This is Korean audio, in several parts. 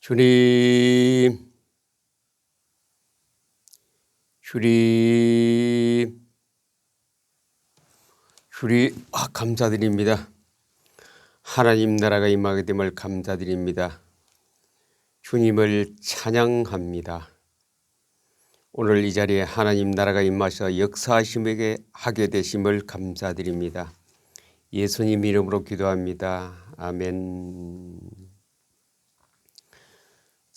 주님, 주님, 감사드립니다. 하나님 나라가 임하게 됨을 감사드립니다. 주님을 찬양합니다. 오늘 이 자리에 하나님 나라가 임하셔 역사하심에게 하게 되심을 감사드립니다. 예수님 이름으로 기도합니다. 아멘.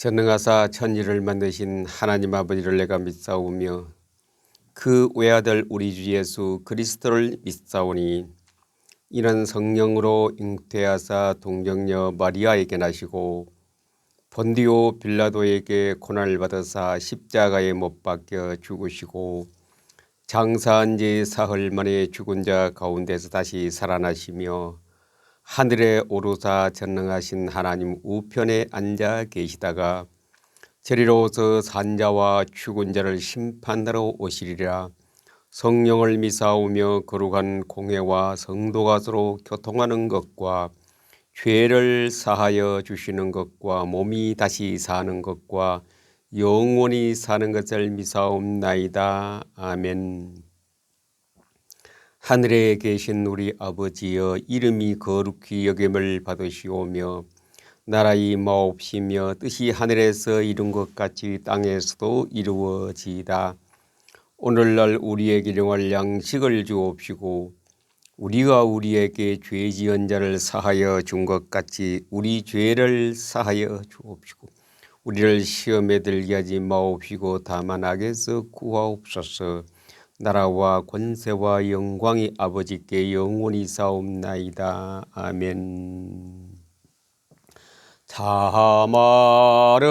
전능하사 천지를 만드신 하나님 아버지를 내가 믿사오며 그 외아들 우리 주 예수 그리스도를 믿사오니 이는 성령으로 잉태하사 동정녀 마리아에게 나시고 본디오 빌라도에게 고난을 받으사 십자가에 못 박혀 죽으시고 장사한 지 사흘 만에 죽은 자 가운데서 다시 살아나시며 하늘에 오르사 전능하신 하나님 우편에 앉아 계시다가 저리로서 산자와 죽은 자를 심판하러 오시리라. 성령을 미사오며 거룩한 공회와 성도가 서로 교통하는 것과 죄를 사하여 주시는 것과 몸이 다시 사는 것과 영원히 사는 것을 미사옵나이다. 아멘. 하늘에 계신 우리 아버지여, 이름이 거룩히 여김을 받으시오며 나라의 마옵시며 뜻이 하늘에서 이룬 것 같이 땅에서도 이루어지이다. 오늘날 우리에게 일용할 양식을 주옵시고 우리가 우리에게 죄 지은 자를 사하여 준 것 같이 우리 죄를 사하여 주옵시고 우리를 시험에 들게 하지 마옵시고 다만 악에서 구하옵소서. 나라와 권세와 영광이 아버지께 영원히 사옵나이다. 아멘. 참 아름다워라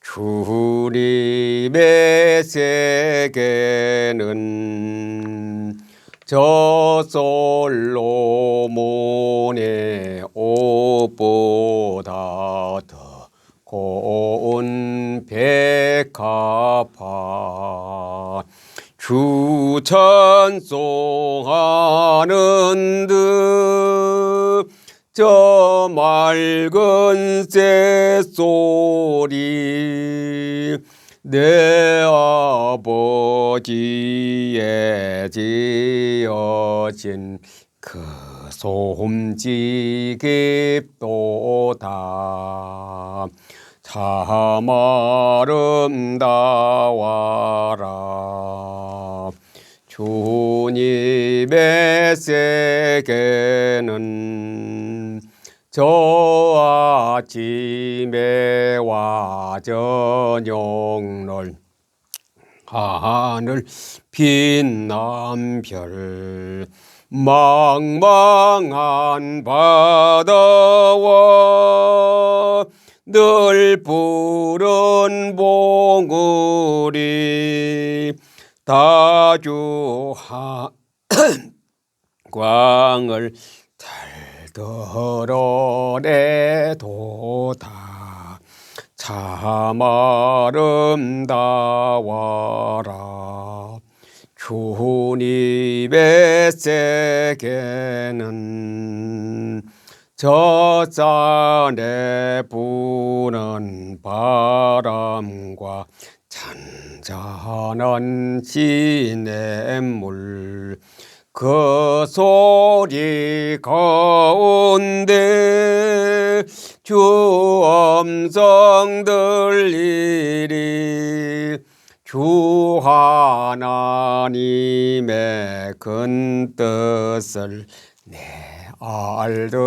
주님의 세계는 저 솔로몬의 옷보다 더 고운 백합화 주 찬송하는 듯 저 맑은 새소리 내 아버지의 지어진 그 솜지 깊도다. 참 아름다워라 주님의 세계는 저 아침에 와 저녁날 하늘 빛난 별 망망한 바다와 늘 푸른 봉우리 다주 광을 달더러 내도다. 참 아름다워라 주님의 세계는 저 산에 부는 바람과 잔잔한 시냇물 그 소리 가운데 주 음성 들리리. 주 하나님의 큰 뜻을 내 알듯하도다.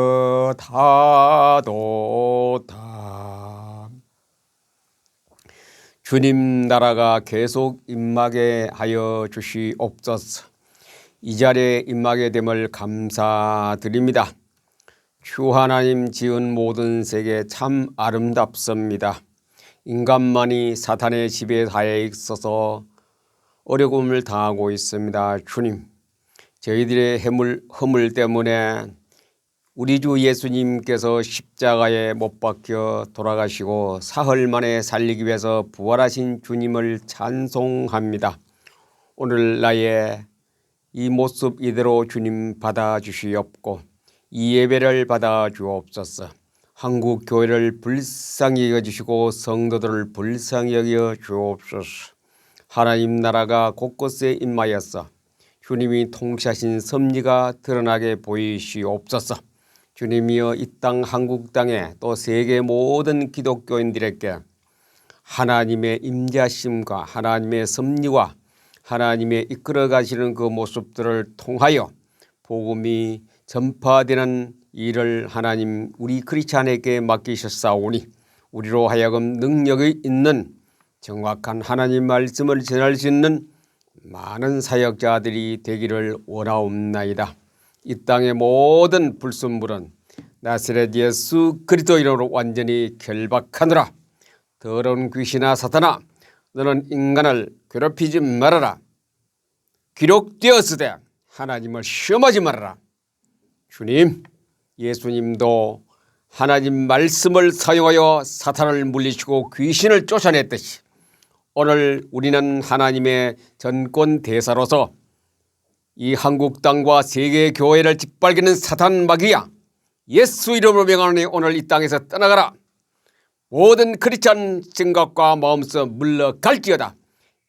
주님 나라가 계속 임하게 하여 주시옵소서. 이 자리에 임하게 됨을 감사드립니다. 주 하나님 지은 모든 세계 참 아름답습니다. 인간만이 사탄의 지배하에 있어서 어려움을 당하고 있습니다. 주님, 저희들의 허물 때문에 우리 주 예수님께서 십자가에 못 박혀 돌아가시고 사흘 만에 살리기 위해서 부활하신 주님을 찬송합니다. 오늘 나의 이 모습 이대로 주님 받아주시옵고 이 예배를 받아 주옵소서. 한국 교회를 불쌍히 여기시고 성도들을 불쌍히 여겨 주옵소서. 하나님 나라가 곳곳에 임하여서 주님이 통치하신 섭리가 드러나게 보이시옵소서. 주님이여 이 땅 한국 땅에 또 세계 모든 기독교인들에게 하나님의 임재하심과 하나님의 섭리와 하나님의 이끌어 가시는 그 모습들을 통하여 복음이 전파되는 일을 하나님 우리 크리스찬에게 맡기셨사오니 우리로 하여금 능력이 있는 정확한 하나님 말씀을 전할 수 있는 많은 사역자들이 되기를 원하옵나이다. 이 땅의 모든 불순물은 나사렛 예수 그리스도 이름으로 완전히 결박하노라. 더러운 귀신아 사탄아 너는 인간을 괴롭히지 말아라. 기록되었으되 하나님을 시험하지 말아라. 주님 예수님도 하나님 말씀을 사용하여 사탄을 물리치고 귀신을 쫓아냈듯이 오늘 우리는 하나님의 전권 대사로서 이 한국 땅과 세계 교회를 짓밟기는 사탄 마귀야 예수 이름으로 명하노니 오늘 이 땅에서 떠나가라. 모든 크리스찬 생각과 마음속 물러갈지어다.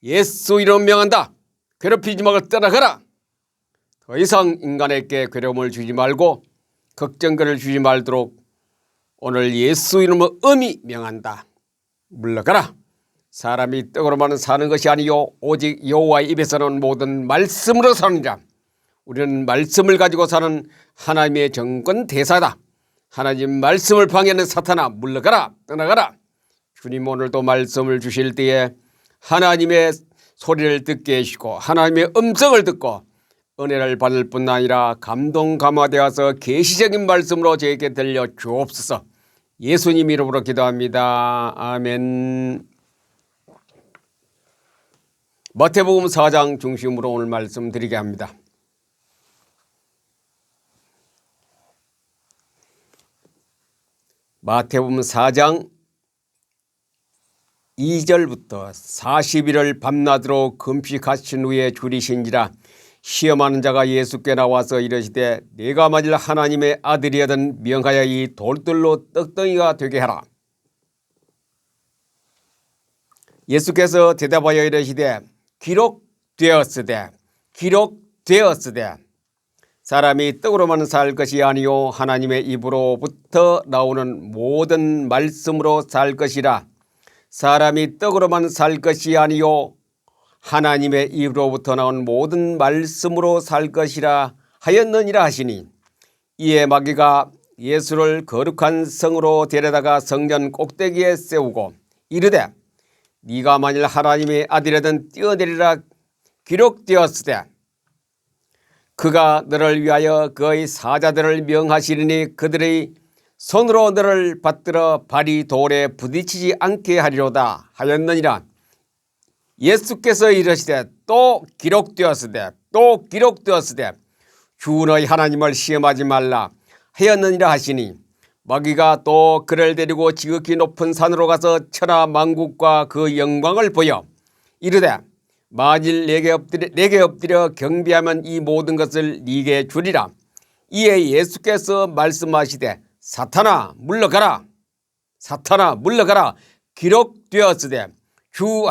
예수 이름으로 명한다. 괴롭히지 말고 떠나가라. 더 이상 인간에게 괴로움을 주지 말고 걱정거리를 주지 말도록 오늘 예수 이름으로 엄히 명한다. 물러가라. 사람이 떡으로만 사는 것이 아니요 오직 여호와의 입에서 나오는 모든 말씀으로 사는 자. 우리는 말씀을 가지고 사는 하나님의 정권 대사다. 하나님 말씀을 방해하는 사탄아 물러가라. 떠나가라. 주님 오늘도 말씀을 주실 때에 하나님의 소리를 듣게 해주시고 하나님의 음성을 듣고 은혜를 받을 뿐 아니라 감동 감화되어서 계시적인 말씀으로 저에게 들려 주옵소서. 예수님 이름으로 기도합니다. 아멘. 마태복음 4장 중심으로 오늘 말씀드리게 합니다. 마태복음 4장 2절부터 40일을 밤낮으로 금식하신 후에 줄이신지라 시험하는 자가 예수께 나와서 이르시되 내가 만일 하나님의 아들이거든 명하여 이 돌들로 떡덩이가 되게 하라. 예수께서 대답하여 이르시되 기록되었으되 사람이 떡으로만 살 것이 아니요 하나님의 입으로부터 나오는 모든 말씀으로 살 것이라. 사람이 떡으로만 살 것이 아니요 하나님의 입으로부터 나온 모든 말씀으로 살 것이라 하였느니라 하시니 이에 마귀가 예수를 거룩한 성으로 데려다가 성전 꼭대기에 세우고 이르되 네가 만일 하나님의 아들이든 뛰어내리라. 기록되었으되 그가 너를 위하여 그의 사자들을 명하시리니 그들의 손으로 너를 받들어 발이 돌에 부딪히지 않게 하리로다 하였느니라. 예수께서 이르시되 또 기록되었으되 주 너희 하나님을 시험하지 말라 하였느니라 하시니 마귀가 또 그를 데리고 지극히 높은 산으로 가서 천하 만국과 그 영광을 보여 이르되 만일 내게 엎드려 경배하면 이 모든 것을 네게 주리라. 이에 예수께서 말씀하시되 사탄아 물러가라. 기록되었으되 주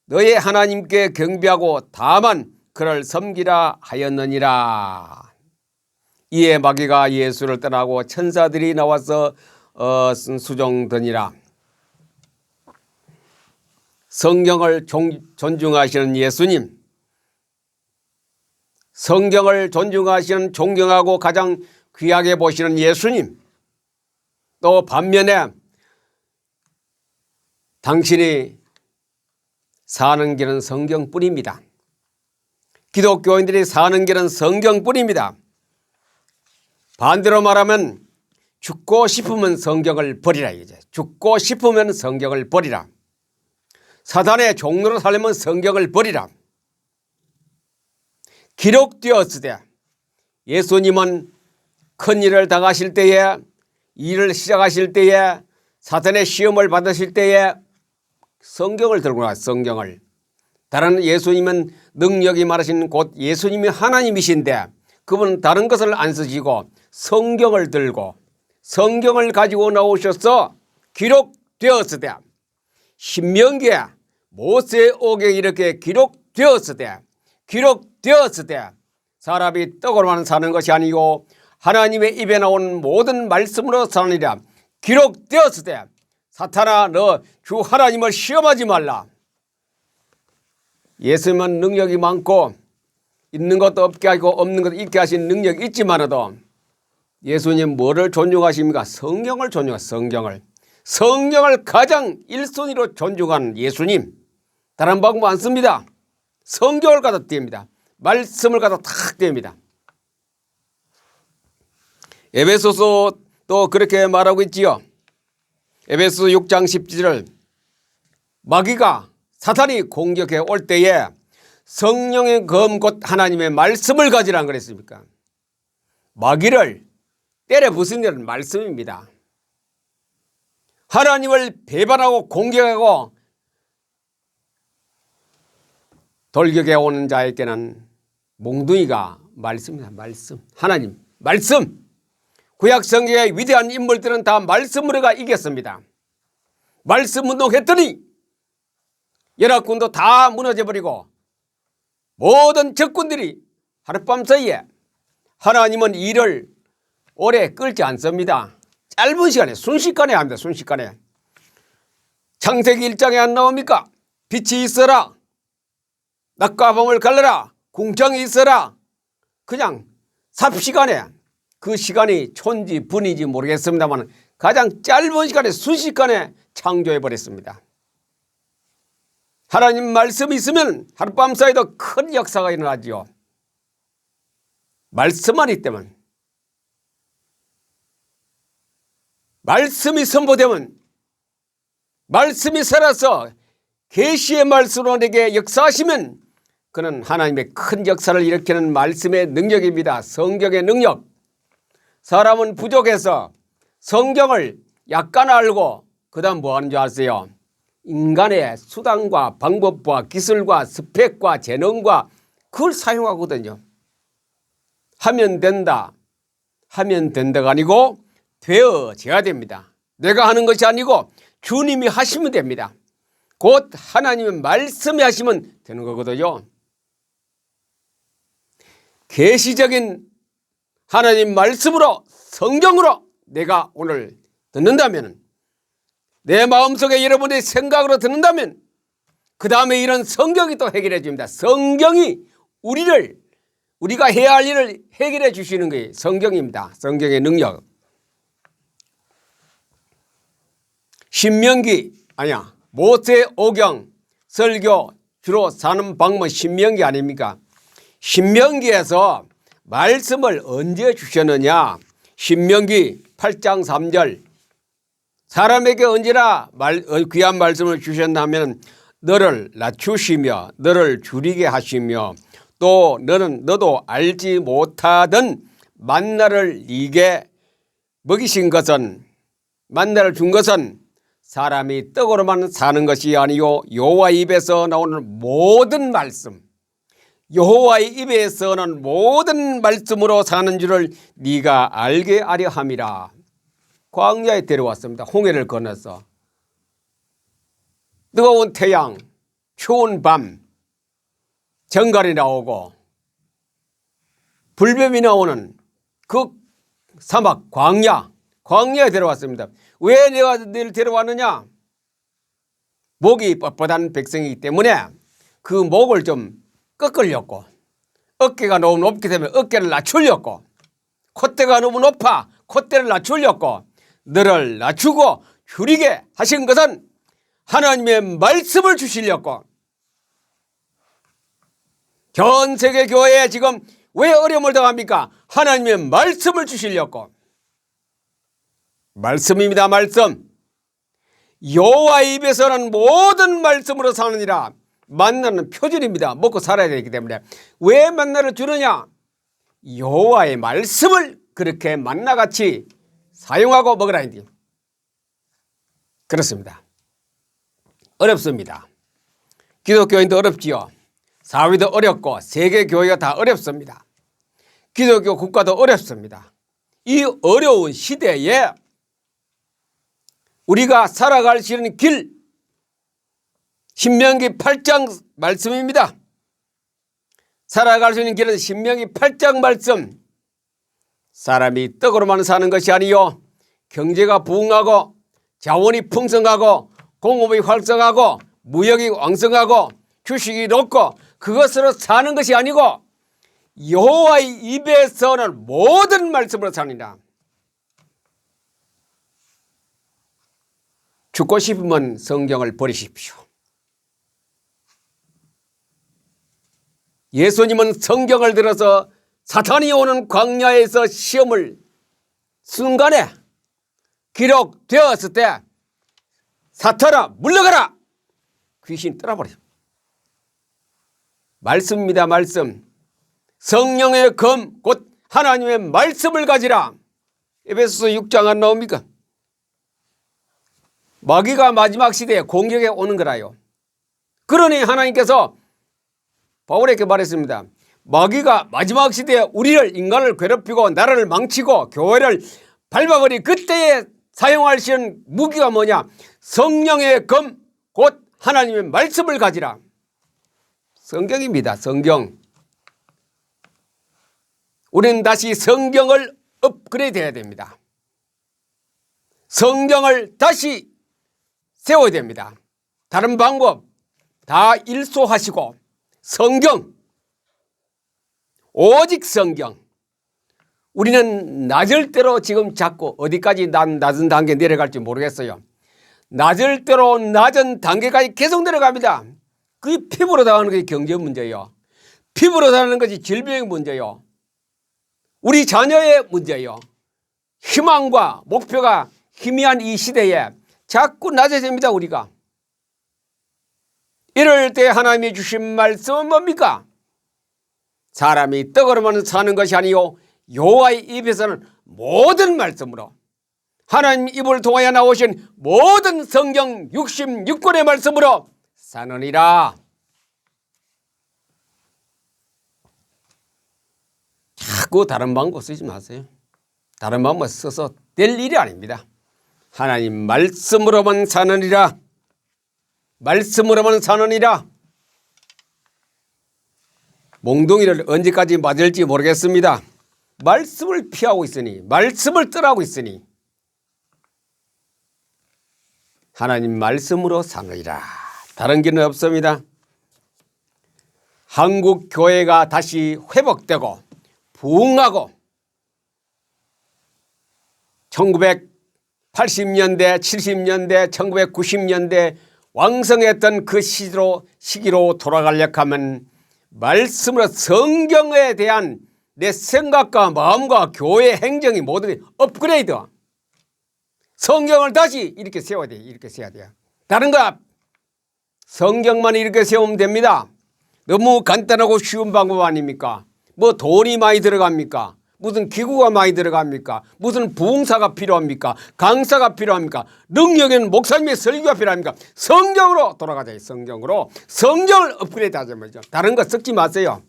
너의 하나님께 경배하고 다만 그를 섬기라 하였느니라. 이에 마귀가 예수를 떠나고 천사들이 나와서 수종드니라. 성경을 존중하시는 예수님, 성경을 존중하시는 존경하고 가장 귀하게 보시는 예수님, 또 반면에 당신이 사는 길은 성경뿐입니다. 기독교인들이 사는 길은 성경뿐입니다. 반대로 말하면 죽고 싶으면 성경을 버리라. 이제 죽고 싶으면 성경을 버리라. 사단의 종로로 살려면 성경을 버리라. 기록되었으되 예수님은 큰 일을 당하실 때에 일을 시작하실 때에 사탄의 시험을 받으실 때에 성경을 들고 나왔어요. 성경을. 다른 예수님은 능력이 많으신 곧 예수님이 하나님이신데 그분은 다른 것을 안 쓰시고 성경을 들고 성경을 가지고 나오셔서 기록되었으되 신명기에 모세오경에 이렇게 기록되었으되 사람이 떡으로만 사는 것이 아니고 하나님의 입에 나온 모든 말씀으로 사느니라. 기록되었으되 사탄아 너 주 하나님을 시험하지 말라. 예수님은 능력이 많고 있는 것도 없게 하고 없는 것도 있게 하신 능력이 있지만도 예수님 뭐를 존중하십니까? 성경을 존중하십니다. 성경을 가장 1순위로 존중하는 예수님. 다른 방법 안 씁니다. 성경을 갖다 띱니다. 말씀을 갖다 탁 띱니다. 에베소서 또 그렇게 말하고 있지요. 에베소 6장 17절 마귀가 사탄이 공격해 올 때에 성령의 검 곧 하나님의 말씀을 가지라는 그랬습니까? 마귀를 때려 부수는 것은 말씀입니다. 하나님을 배반하고 공격하고 돌격해 오는 자에게는 몽둥이가 말씀입니다. 말씀. 하나님 말씀. 구약 성경의 위대한 인물들은 다 말씀으로가 이겼습니다. 말씀 운동했더니 연합군도 다 무너져버리고 모든 적군들이 하룻밤 사이에 하나님은 일을 오래 끌지 않습니다. 짧은 시간에 순식간에 합니다. 순식간에. 창세기 1장에 안 나옵니까? 빛이 있어라. 낮과 밤을 갈라라. 궁창이 있어라. 그냥 삽시간에 그 시간이 촌지 분인지 모르겠습니다만 가장 짧은 시간에 순식간에 창조해버렸습니다. 하나님 말씀이 있으면 하룻밤 사이에도 큰 역사가 일어나지요. 말씀만 있다면 말씀이 선포되면 말씀이 살아서 계시의 말씀으로 내게 역사하시면 그는 하나님의 큰 역사를 일으키는 말씀의 능력입니다. 성경의 능력. 사람은 부족해서 성경을 약간 알고 그 다음 뭐 하는 줄 아세요? 인간의 수단과 방법과 기술과 스펙과 재능과 그걸 사용하거든요. 하면 된다. 하면 된다가 아니고 되어져야 됩니다. 내가 하는 것이 아니고 주님이 하시면 됩니다. 곧 하나님의 말씀이 하시면 되는 거거든요. 계시적인 하나님 말씀으로 성경으로 내가 오늘 듣는다면 내 마음속에 여러분의 생각으로 듣는다면 그 다음에 이런 성경이 또 해결해 줍니다. 성경이 우리가 해야 할 일을 해결해 주시는 게 성경입니다. 성경의 능력. 신명기 아니야 모세오경 설교 주로 사는 방법은 신명기 아닙니까? 신명기에서 말씀을 언제 주셨느냐? 신명기 8장 3절 사람에게 언제나 귀한 말씀을 주셨다면 너를 낮추시며 너를 줄이게 하시며 또 너도 알지 못하던 만나를 네게 먹이신 것은 만나를 준 것은 사람이 떡으로만 사는 것이 아니요 여호와의 입에서 나오는 모든 말씀 여호와의 입에서 나오는 모든 말씀으로 사는 줄을 네가 알게 하려 함이라. 광야에 데려왔습니다. 홍해를 건너서 뜨거운 태양 추운 밤 정갈이 나오고 불뱀이 나오는 그 사막 광야에 데려왔습니다. 왜 내가 너를 데려왔느냐? 목이 뻣뻣한 백성이기 때문에 그 목을 좀 꺾으려고 어깨가 너무 높게 되면 어깨를 낮추려고 콧대가 너무 높아 콧대를 낮추려고 너를 낮추고 줄이게 하신 것은 하나님의 말씀을 주시려고 전 세계 교회에 지금 왜 어려움을 당합니까? 하나님의 말씀을 주시려고 말씀입니다. 말씀 여호와의 입에서는 모든 말씀으로 사느니라. 만나는 표준입니다. 먹고 살아야 되기 때문에 왜 만나를 주느냐? 여호와의 말씀을 그렇게 만나같이 사용하고 먹으라. 그렇습니다. 어렵습니다. 기독교인도 어렵지요. 사회도 어렵고 세계 교회가 다 어렵습니다. 기독교 국가도 어렵습니다. 이 어려운 시대에 우리가 살아갈 수 있는 길, 신명기 8장 말씀입니다. 살아갈 수 있는 길은 신명기 8장 말씀. 사람이 떡으로만 사는 것이 아니요 경제가 부흥하고 자원이 풍성하고 공업이 활성하고 무역이 왕성하고 주식이 높고 그것으로 사는 것이 아니고 여호와의 입에서는 모든 말씀으로 사느니라. 죽고 싶으면 성경을 버리십시오. 예수님은 성경을 들어서 사탄이 오는 광야에서 시험을 순간에 기록되었을 때 사탄아 물러가라! 귀신이 떠나버려. 말씀입니다. 말씀. 성령의 검 곧 하나님의 말씀을 가지라. 에베소서 6장 안 나옵니까? 마귀가 마지막 시대에 공격에 오는 거라요. 그러니 하나님께서 바울에게 말했습니다. 마귀가 마지막 시대에 우리를 인간을 괴롭히고 나라를 망치고 교회를 밟아버리 그때에 사용할 수 있는 무기가 뭐냐? 성령의 검 곧 하나님의 말씀을 가지라. 성경입니다. 성경. 우리는 다시 성경을 업그레이드 해야 됩니다. 성경을 다시 세워야 됩니다. 다른 방법 다 일소하시고 성경, 오직 성경. 우리는 낮을 대로 지금 자꾸 어디까지 낮은 단계 내려갈지 모르겠어요. 낮을 대로 낮은 단계까지 계속 내려갑니다. 그게 피부로 당하는 것이 경제 문제예요. 피부로 당하는 것이 질병의 문제예요. 우리 자녀의 문제예요. 희망과 목표가 희미한 이 시대에 자꾸 낮아집니다. 우리가. 이럴 때 하나님이 주신 말씀은 뭡니까? 사람이 떡으로만 사는 것이 아니요 여호와의 입에서는 모든 말씀으로 하나님 입을 통하여 나오신 모든 성경 66권의 말씀으로 사느니라. 자꾸 다른 방법 쓰지 마세요. 다른 방법 써서 될 일이 아닙니다. 하나님 말씀으로만 사느니라. 말씀으로만 사느니라. 몽둥이를 언제까지 맞을지 모르겠습니다. 말씀을 피하고 있으니, 말씀을 떠나고 있으니 하나님 말씀으로 사느니라. 다른 길은 없습니다. 한국 교회가 다시 회복되고 부흥하고 1980년대, 70년대, 1990년대 왕성했던 그 시기로 돌아가려고 하면 말씀으로 성경에 대한 내 생각과 마음과 교회 행정이 모두 업그레이드. 성경을 다시 이렇게 세워야 돼요. 이렇게 세워야 돼요. 다른 거 성경만 이렇게 세우면 됩니다. 너무 간단하고 쉬운 방법 아닙니까? 뭐 돈이 많이 들어갑니까? 무슨 기구가 많이 들어갑니까? 무슨 부흥사가 필요합니까? 강사가 필요합니까? 능력에는 목사님의 설교가 필요합니까? 성경으로 돌아가자. 성경으로. 성경을 업그레이드 하자 말이죠. 다른 거 섞지 마세요.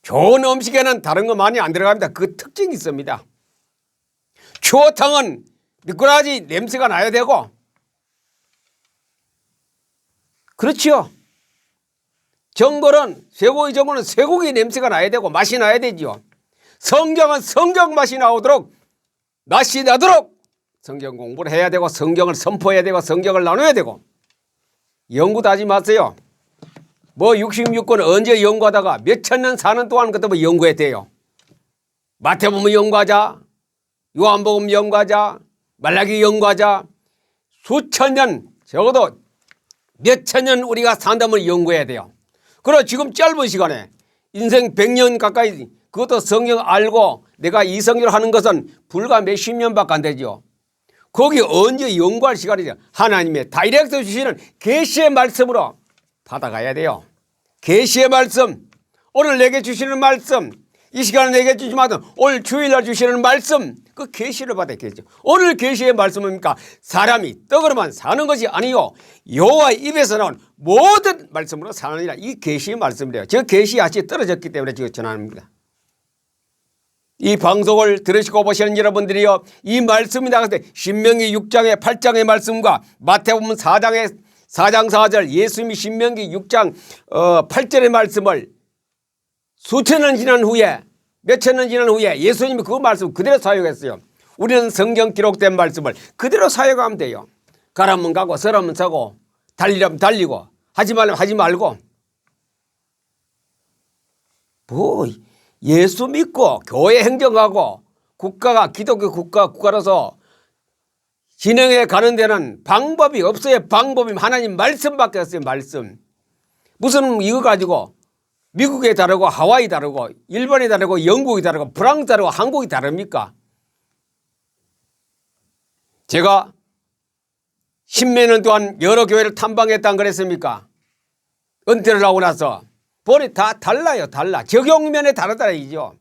좋은 음식에는 다른 거 많이 안 들어갑니다. 그 특징이 있습니다. 추어탕은 미꾸라지 냄새가 나야 되고, 그렇지요. 전골은 쇠고기 전골은 쇠고기 냄새가 나야 되고 맛이 나야 되지요. 성경은 성경 맛이 나오도록 맛이 나도록 성경 공부를 해야 되고 성경을 선포해야 되고 성경을 나눠야 되고. 연구도 하지 마세요. 뭐 66권 언제 연구하다가 몇천 년 사는 동안 그때 뭐 연구해야 돼요. 마태복음 연구하자, 요한복음 연구하자, 말라기 연구하자. 수천 년, 적어도 몇천 년 우리가 산다면 연구해야 돼요. 그럼 지금 짧은 시간에 인생 100년 가까이 그것도 성경 알고 내가 이 성경을 하는 것은 불과 몇십 년밖에 안 되죠. 거기 언제 연구할 시간이죠. 하나님의 다이렉트 주시는 계시의 말씀으로 받아가야 돼요. 계시의 말씀, 오늘 내게 주시는 말씀, 이 시간에 내게 주시면 오늘 주일날 주시는 말씀, 그 계시를 받아야 계시죠. 오늘 계시의 말씀은 뭡니까? 사람이 떡으로만 사는 것이 아니요 여호와 입에서 나온 모든 말씀으로 사느니라. 이 계시의 말씀이래요. 저 계시 아치 떨어졌기 때문에 지금 전하는 이 방송을 들으시고 보시는 여러분들이요, 이 말씀이 나갔을 때 신명기 6장의 8장의 말씀과 마태복음 4장 4절 예수님이 신명기 6장 8절의 말씀을 수천 년 지난 후에 몇천 년 지난 후에 예수님이 그 말씀 그대로 사용했어요. 우리는 성경 기록된 말씀을 그대로 사용하면 돼요. 가라면 가고 서라면 서고 달리라면 달리고 하지 말라면 하지 말고. 뭐 예수 믿고 교회 행정하고 국가가 기독교 국가로서 진행해 가는 데는 방법이 없어요. 방법이 하나님 말씀밖에 없어요. 말씀. 무슨 이거 가지고 미국이 다르고 하와이 다르고 일본이 다르고 영국이 다르고 프랑스 다르고 한국이 다릅니까? 제가 십몇 년 동안 여러 교회를 탐방했다는 그랬습니까? 은퇴를 하고 나서 보니 다 달라요. 달라. 적용면에 다르다 이죠.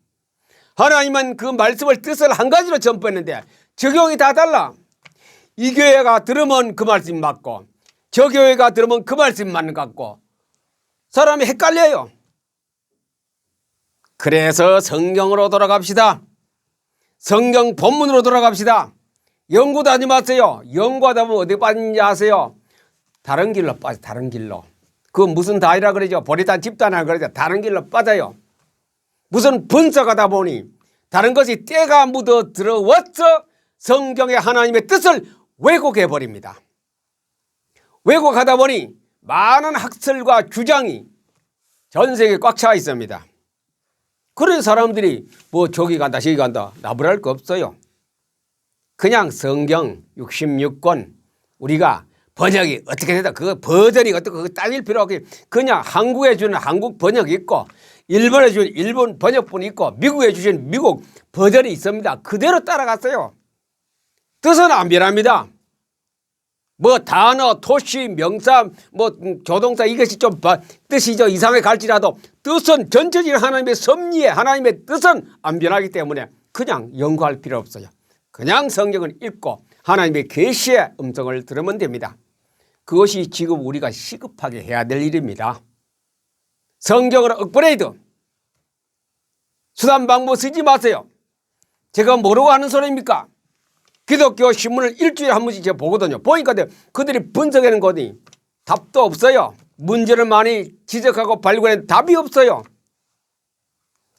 하나님은 그 말씀을 뜻을 한 가지로 전포했는데 적용이 다 달라. 이 교회가 들으면 그 말씀이 맞고 저 교회가 들으면 그 말씀이 맞는 것 같고 사람이 헷갈려요. 그래서 성경으로 돌아갑시다. 성경 본문으로 돌아갑시다. 연구도 하지 마세요. 연구하다 보면 어디 빠지는지 아세요? 다른 길로 빠져. 다른 길로. 그 무슨 다이라 그러죠. 보리단 집단이라 그러죠. 다른 길로 빠져요. 무슨 분석하다 보니 다른 것이 때가 묻어 들어와서 성경의 하나님의 뜻을 왜곡해 버립니다. 왜곡하다 보니 많은 학설과 주장이 전 세계에 꽉 차 있습니다. 그런 사람들이 뭐 저기 간다 저기 간다 나불할 거 없어요. 그냥 성경 66권 우리가 번역이 어떻게 되다 그 버전이 어떻게 그거 따질 필요 없고 그냥 한국에 주는 한국 번역이 있고 일본에 주는 일본 번역본이 있고 미국에 주신 미국 버전이 있습니다. 그대로 따라갔어요. 뜻은 안 변합니다. 뭐 단어, 토시, 명사, 뭐 조동사 이것이 좀 뜻이 좀 이상하게 갈지라도 뜻은 전체적인 하나님의 섭리에 하나님의 뜻은 안 변하기 때문에 그냥 연구할 필요 없어요. 그냥 성경을 읽고 하나님의 계시의 음성을 들으면 됩니다. 그것이 지금 우리가 시급하게 해야 될 일입니다. 성경을 업그레이드. 수단 방법 쓰지 마세요. 제가 뭐라고 하는 소리입니까? 기독교 신문을 일주일에 한 번씩 제가 보거든요. 보니까 그들이 분석하는 거니 답도 없어요. 문제를 많이 지적하고 발견하는 답이 없어요.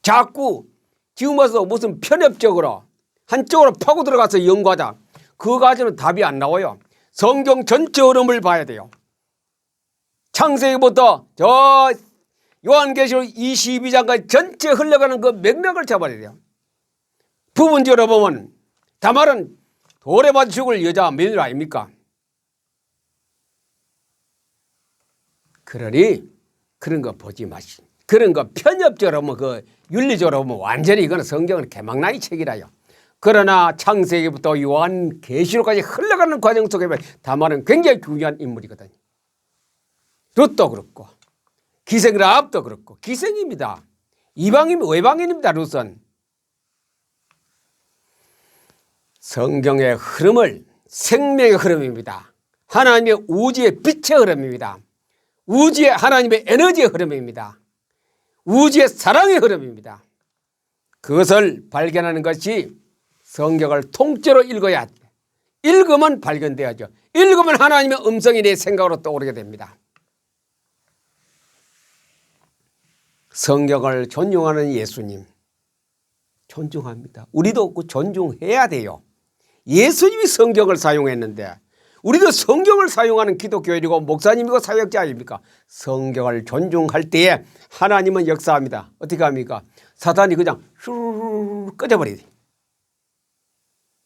자꾸 지금 와서 무슨 편협적으로 한쪽으로 파고 들어가서 연구하자. 그거 가지고는 답이 안 나와요. 성경 전체 흐름을 봐야 돼요. 창세기부터 저 요한계시록 22장까지 전체 흘러가는 그 맥락을 잡아야 돼요. 부분적으로 보면 다말은 돌에 맞아 죽을 여자 며느리 아닙니까? 그러니 그런 거 보지 마시. 그런 거 편협적으로 보면 그 윤리적으로 보면 완전히 이거는 성경은 개망나니 책이라요. 그러나 창세기부터 요한계시록까지 흘러가는 과정 속에 다말은 굉장히 중요한 인물이거든요. 룻도 그렇고 기생 라합도 그렇고 기생입니다. 이방인 외방인입니다. 룻은. 성경의 흐름을 생명의 흐름입니다. 하나님의 우주의 빛의 흐름입니다. 우주의 하나님의 에너지의 흐름입니다. 우주의 사랑의 흐름입니다. 그것을 발견하는 것이 성경을 통째로 읽어야 돼. 읽으면 발견돼야죠. 읽으면 하나님의 음성이 내 생각으로 떠오르게 됩니다. 성경을 존중하는 예수님 존중합니다. 우리도 그 존중해야 돼요. 예수님이 성경을 사용했는데 우리도 성경을 사용하는 기독교인이고 목사님이고 사역자 아닙니까? 성경을 존중할 때에 하나님은 역사합니다. 어떻게 합니까? 사단이 그냥 슈르르 꺼져버리지.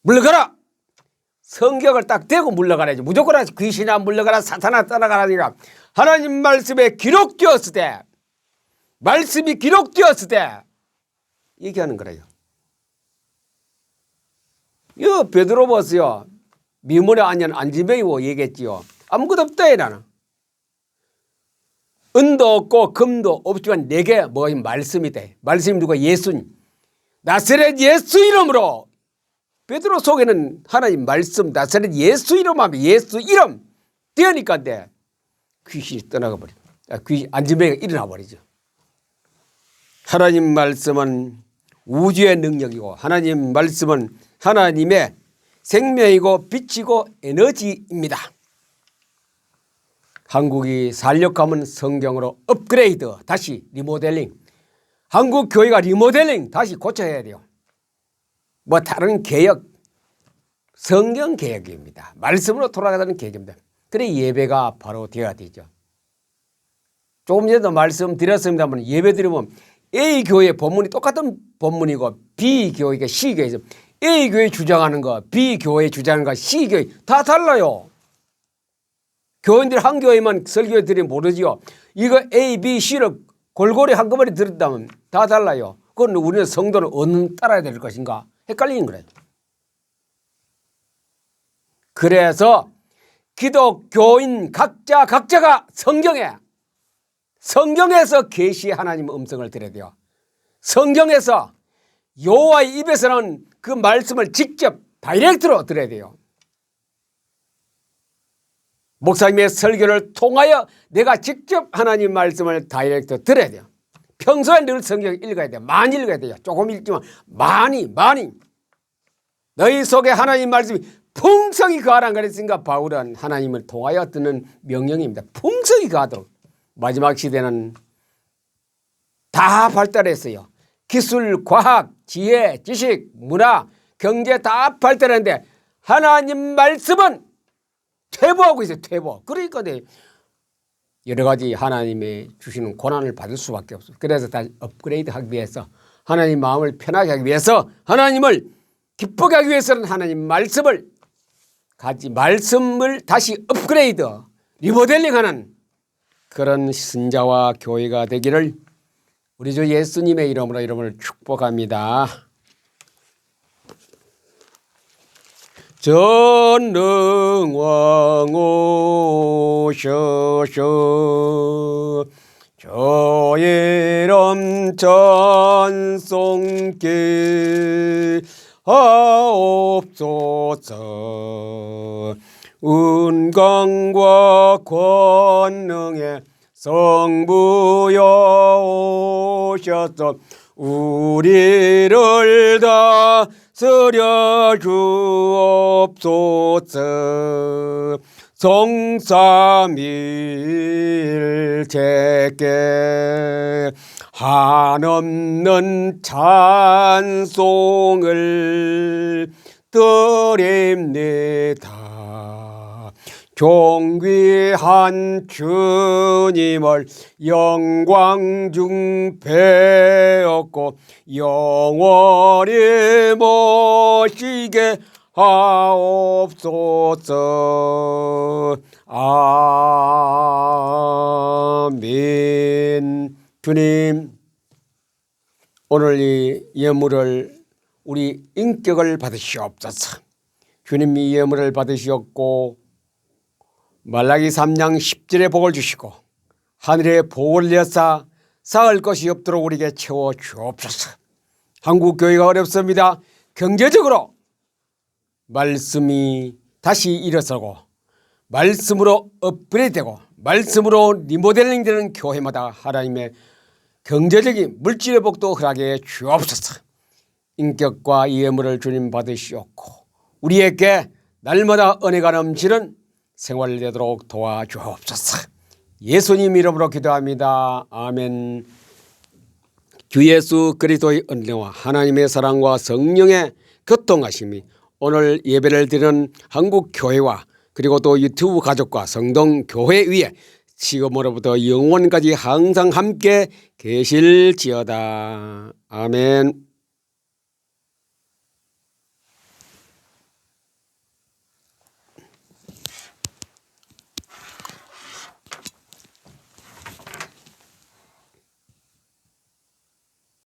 물러가라. 성경을 딱 대고 물러가라지. 무조건 귀신아 물러가라 사탄아 떠나가라니까. 하나님 말씀에 기록되었을 때 말씀이 기록되었을 때 얘기하는 거래요. 이거 베드로 보세요. 미문에 앉은 안지배이고 얘기했지요. 아무것도 없다 나는. 은도 없고 금도 없지만 내게 말씀이 돼. 말씀이 누가? 예수님. 나사렛 예수 이름으로 베드로 속에는 하나님 말씀 나사렛 예수 이름 하면 예수 이름 되니까 귀신이 떠나가 버립니다. 귀신 안진뱅이가 일어나 버리죠. 하나님 말씀은 우주의 능력이고 하나님 말씀은 하나님의 생명이고 빛이고 에너지입니다. 한국이 살려가면 성경으로 업그레이드, 다시 리모델링. 한국 교회가 리모델링 다시 고쳐야 돼요. 뭐 다른 개혁, 성경 개혁입니다. 말씀으로 돌아가는 개혁입니다. 그래 예배가 바로 되어야 되죠. 조금 전에도 말씀드렸습니다만 예배 드리면 A 교회 본문이 똑같은 본문이고 B 교회가 C 교회죠. A 교회 주장하는 거, B 교회 주장하는 거, C 교회 다 달라요. 교인들 한 교회만 설교에 드리면 모르지요. 이거 A, B, C를 골고루 한꺼번에 들었다면 다 달라요. 그건 우리는 성도를 어느 따라야 될 것인가 헷갈리는 거예요. 그래서 기독교인 각자가 성경에서 계시의 하나님의 음성을 들어야 돼요. 성경에서 여호와의 입에서는 그 말씀을 직접 다이렉트로 들어야 돼요. 목사님의 설교를 통하여 내가 직접 하나님 말씀을 다이렉트 들어야 돼요. 평소에 늘 성경 읽어야 돼요. 많이 읽어야 돼요. 조금 읽지만 많이 너희 속에 하나님 말씀이 풍성히 거하라 그랬으니까 바울은 하나님을 통하여 듣는 명령입니다. 풍성히 거하도록. 마지막 시대는 다 발달했어요. 기술, 과학, 지혜, 지식, 문화, 경제 다 발달했는데 하나님 말씀은 퇴보하고 있어요. 퇴보. 그러니까 여러 가지 하나님의 주시는 고난을 받을 수밖에 없어요. 그래서 다시 업그레이드 하기 위해서 하나님 마음을 편하게 하기 위해서 하나님을 기쁘게 하기 위해서는 하나님 말씀을 다시 업그레이드 리모델링하는 그런 신자와 교회가 되기를 우리 주 예수님의 이름으로 여러분을 축복합니다. 전능왕 오셔서 저 이름 찬송케 하옵소서. 은강과 권능의 성부여 오셔서 우리를 다스려 주옵소서. 성삼일체께 한없는 찬송을 드립니다. 존귀한 주님을 영광 중 배웠고 영원히 모시게 하옵소서. 아멘. 주님, 오늘 이 예물을 우리 인격을 받으시옵소서. 주님이 예물을 받으시었고 말라기 3장 10절에 복을 주시고 하늘에 복을 내사 쌓을 것이 없도록 우리에게 채워 주옵소서. 한국 교회가 어렵습니다. 경제적으로 말씀이 다시 일어서고 말씀으로 업그레이드되고 말씀으로 리모델링 되는 교회마다 하나님의 경제적인 물질의 복도 허락해 주옵소서. 인격과 예물을 주님 받으시옵고 우리에게 날마다 은혜가 넘치는 생활을 되도록 도와주옵소서. 예수님 이름으로 기도합니다. 아멘. 주 예수 그리스도의 은혜와 하나님의 사랑과 성령의 교통하심이 오늘 예배를 드리는 한국 교회와 그리고 또 유튜브 가족과 성동 교회 위에 지금으로부터 영원까지 항상 함께 계실지어다. 아멘.